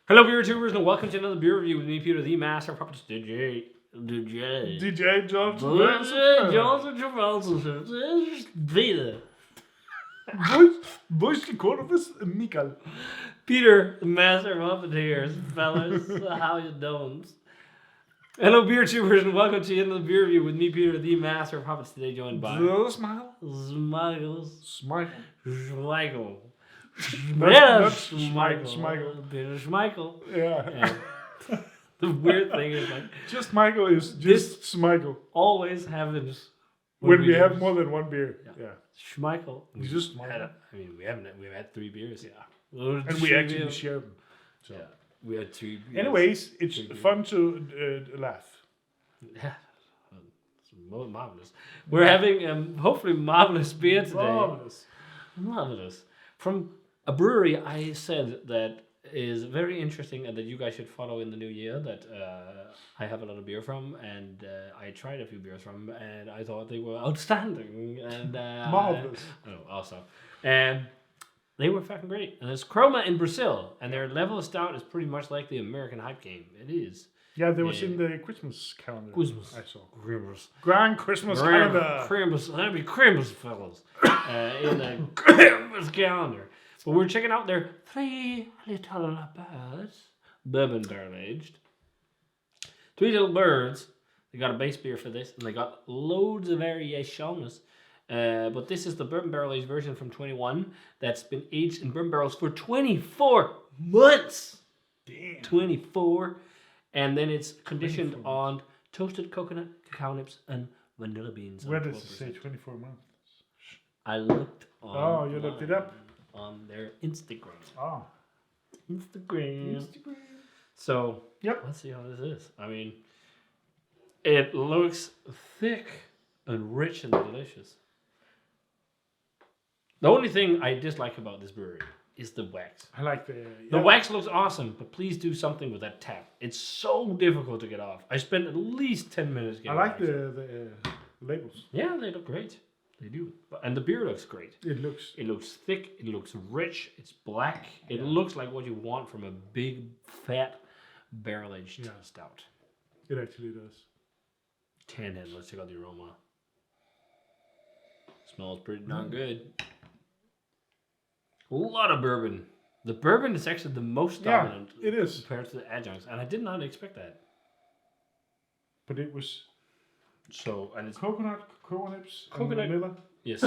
Hello, beer tubers, and welcome to another beer review with me, Peter, the Master of Puppets, DJ Johnson. Johnson Travolta, Peter. Voice recorders, Mikael. Peter, the Master of Puppeteers, fellas, how you doing? Hello, beer tubers, and welcome to another beer review with me, Peter, the Master of Puppets, today joined by Smile. Schmeichel. Not Schmeichel. Peter Schmeichel. Yeah. And the weird thing is, like, Just Michael is just Schmeichel. always happens When we have more than one beer. Yeah. Schmeichel. We just Schmeichel. We've had 3 beers. Yeah. And we actually share them. So. Yeah. We had 3 beers. Anyways, it's fun to laugh. Yeah. It's marvelous. We're having hopefully marvelous beer today. Marvelous. From a brewery I said that is very interesting and that you guys should follow in the new year, that I have a lot of beer from, and I tried a few beers from, and I thought they were outstanding and Marvelous. also, and they were fucking great. And it's Croma in Brazil, and their level of stout is pretty much like the American hype game. It is. Yeah, there was in the Christmas calendar. Christmas. I saw. Christmas. Grand Christmas calendar. Christmas. Happy Christmas, fellas. In the Christmas calendar. But we're checking out their 3 little birds. Bourbon barrel aged. 3 little birds. They got a base beer for this, and they got loads of variations. But this is the bourbon barrel aged version from 21 that's been aged in bourbon barrels for 24 months. Damn. 24. And then it's conditioned on toasted coconut, cacao nibs, and vanilla beans. Where does it say 24 months? I looked on. Oh, you looked it up? On their Instagram. Oh. Instagram. So, yep. Let's see how this is. I mean, it looks thick and rich and delicious. The only thing I dislike about this brewery is the wax. I like the... The wax looks awesome, but please do something with that tap. It's so difficult to get off. I spent at least 10 minutes getting I like off. the labels. Yeah, they look great. They do. And the beer looks great. It looks thick. It looks rich. It's black. It looks like what you want from a big, fat, barrel-aged stout. It actually does. 10 head. Let's check out the aroma. Smells pretty darn good. A lot of bourbon. The bourbon is actually the most dominant. It is. Compared to the adjuncts. And I did not expect that. But it was... So, and it's coconut nibs, coconut, and vanilla. Yes,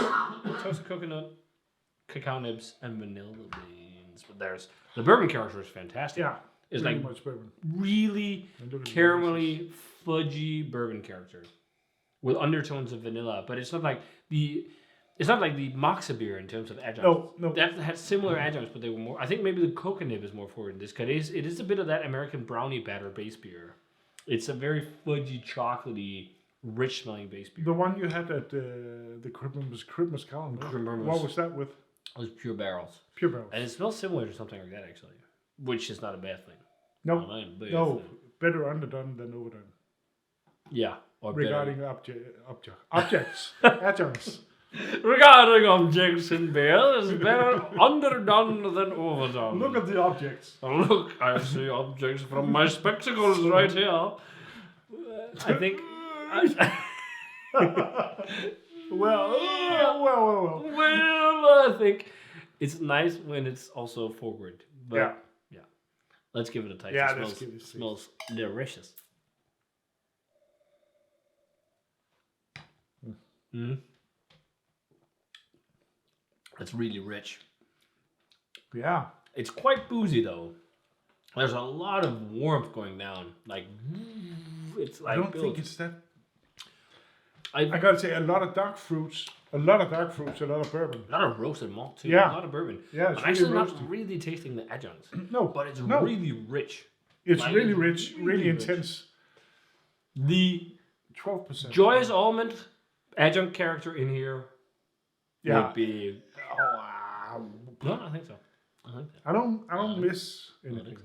toasted coconut, cacao nibs, and vanilla beans. But there's the bourbon character is fantastic. Yeah, it's really like much bourbon. Really caramelly, fudgy bourbon character with undertones of vanilla. But it's not like the Moxa beer in terms of adjuncts. No. That had similar adjuncts, but they were more. I think maybe the coconut nib is more forward in this because it is a bit of that American brownie batter base beer. It's a very fudgy, chocolatey, rich smelling base beer. The one you had at the Christmas calendar. What was that with? It was pure barrels. Pure barrels. And it smells similar to something like that, actually. Which is not a bad thing. No, better underdone than overdone. Yeah. Or regarding objects. Adjuncts. Regarding objects in beer, it's better underdone than overdone. Look at the objects. Look, I see objects from my spectacles right here. I think... Well, I think it's nice when it's also forward. But yeah. Let's give it a taste. Yeah, it smells delicious. It's really rich. Yeah. It's quite boozy though. There's a lot of warmth going down. Like it's like I don't think it's that. I gotta say, a lot of dark fruits, a lot of bourbon. A lot of roasted malt too. Yeah. A lot of bourbon. Yeah, it's I'm really actually roasted. not really tasting the adjuncts. No. But it's really rich. It's like, really rich, really rich. intense. The 12%. Joyous Almond adjunct character in here would be... No, I think so. I don't miss anything.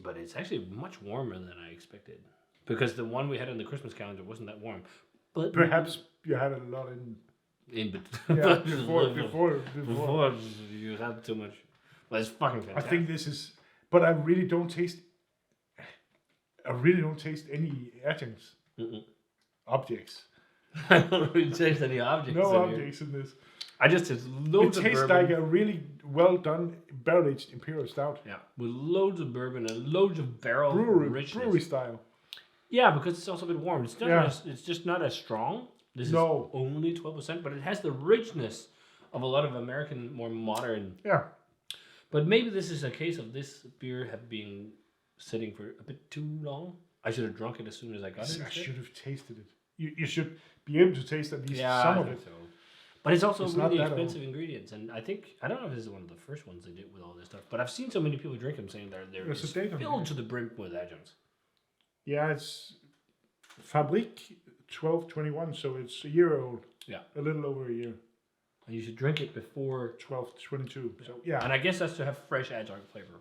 But it's actually much warmer than I expected. Because the one we had in the Christmas calendar wasn't that warm. But perhaps you had a lot in before you had too much. But it's fucking fantastic. I think this is but I really don't taste any adjuncts. Objects. I don't really taste any objects. No in objects in this. I just taste loads of It tastes bourbon. like a really well done barrel aged Imperial Stout. Yeah, with loads of bourbon and loads of barrel richness. Brewery style. Yeah, because it's also a bit warm. It's not it's just not as strong. This is only 12%, but it has the richness of a lot of American, more modern. Yeah. But maybe this is a case of this beer have been sitting for a bit too long. I should have drunk it as soon as I got it. I should have tasted it. You should be able to taste at least some of it. So. But it's also It's really expensive ingredients, and I don't know if this is one of the first ones they did with all this stuff. But I've seen so many people drink them saying they're just filled to the brim with adjuncts. Yeah, it's Fabrique 1221, so it's a year old. Yeah, a little over a year. And you should drink it before 1222. So yeah, and I guess that's to have fresh adjunct flavor,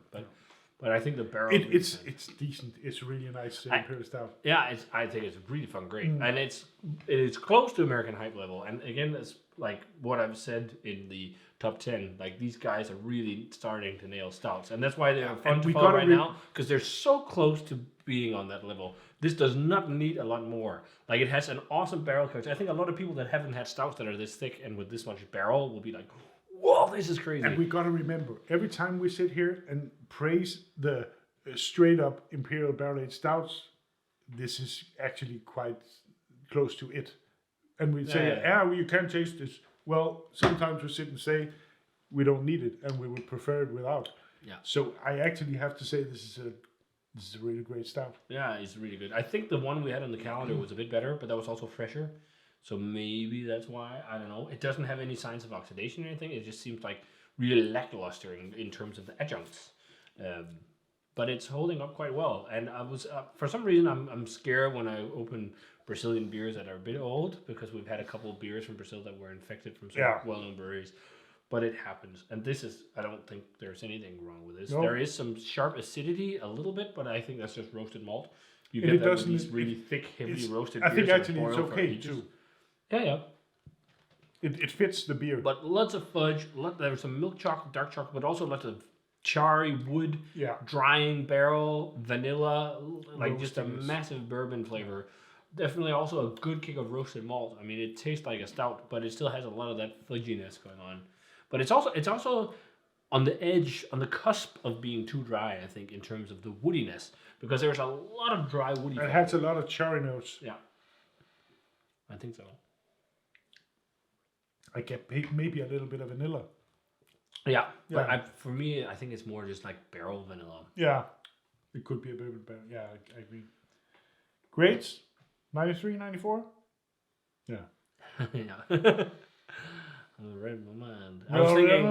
but I think the barrel it's decent. It's really nice Imperial Stout. Yeah, I think it's really fun, great, and it is close to American hype level. And again, that's like what I've said in the top 10. Like these guys are really starting to nail stouts, and that's why they're fun to follow right now because they're so close to being on that level. This does not need a lot more. Like it has an awesome barrel character. I think a lot of people that haven't had stouts that are this thick and with this much barrel will be like, whoa, this is crazy. And we got to remember, every time we sit here and praise the straight up Imperial barrel aged stouts, this is actually quite close to it. And we say, you can't taste this. Well, sometimes we sit and say, we don't need it and we would prefer it without. Yeah. So I actually have to say this is a really great stout. Yeah, it's really good. I think the one we had on the calendar was a bit better, but that was also fresher. So maybe that's why. I don't know. It doesn't have any signs of oxidation or anything. It just seems like really lackluster in terms of the adjuncts. But it's holding up quite well. And I was for some reason I'm scared when I open Brazilian beers that are a bit old because we've had a couple of beers from Brazil that were infected from some well-known breweries. But it happens. And this is, I don't think there's anything wrong with this. Nope. There is some sharp acidity a little bit, but I think that's just roasted malt. You get that with these really thick, heavily roasted beers. I think actually it's okay too. Yeah. It fits the beer. But lots of fudge, there's some milk chocolate, dark chocolate, but also lots of charry wood, drying barrel, vanilla, like just a massive bourbon flavor. Definitely also a good kick of roasted malt. I mean, it tastes like a stout, but it still has a lot of that fudginess going on. But it's also on the edge, on the cusp of being too dry, I think, in terms of the woodiness. Because there's a lot of dry woody. It has a lot of cherry notes. Yeah. I think so. I get maybe a little bit of vanilla. Yeah. But for me, I think it's more just like barrel vanilla. Yeah. It could be a bit of barrel. Yeah, I agree. Grades? 93, 94? Yeah. Yeah. I read my mind. I was thinking,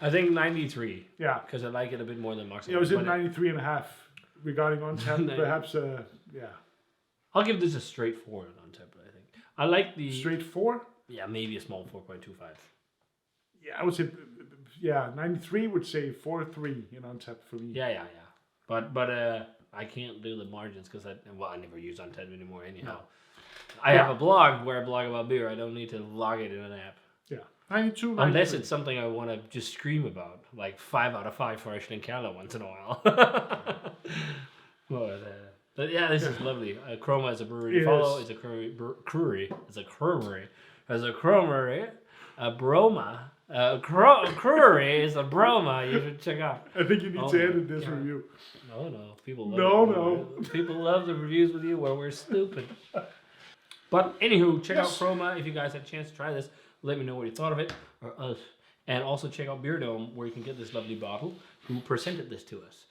I think 93. Yeah. Because I like it a bit more than Maximum. Yeah, I was in 93 and a half regarding on tap. Perhaps, I'll give this a straight 4 on tap, I think. I like the... Straight 4? Yeah, maybe a small 4.25. Yeah, I would say, 93 would say 4.3 in on tap for me. Yeah. But I can't do the margins because I never use on tap anymore anyhow. No. I have a blog where I blog about beer. I don't need to log it in an app. Yeah. 92, unless it's something I want to just scream about, like 5 out of 5 for Ashton once in a while. But yeah, this is lovely. Croma is a brewery to follow. It's a crewery. It's a creamery. There's a creamery. A broma. Crewery is a broma. You should check out. I think you need to edit this review. No. People love People love the reviews with you where we're stupid. But anywho, check out Croma if you guys had a chance to try this. Let me know what you thought of it, or us. And also check out Beer Dome, where you can get this lovely bottle, who presented this to us.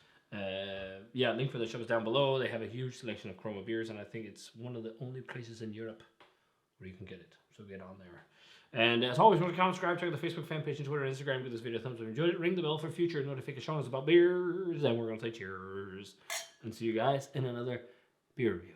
Link for the shop is down below. They have a huge selection of Croma beers, and I think it's one of the only places in Europe where you can get it. So get on there. And as always, want to comment, subscribe, check out the Facebook fan page and Twitter and Instagram. Give this video a thumbs up if you enjoyed it. Ring the bell for future notifications about beers. And we're going to say cheers. And see you guys in another beer review.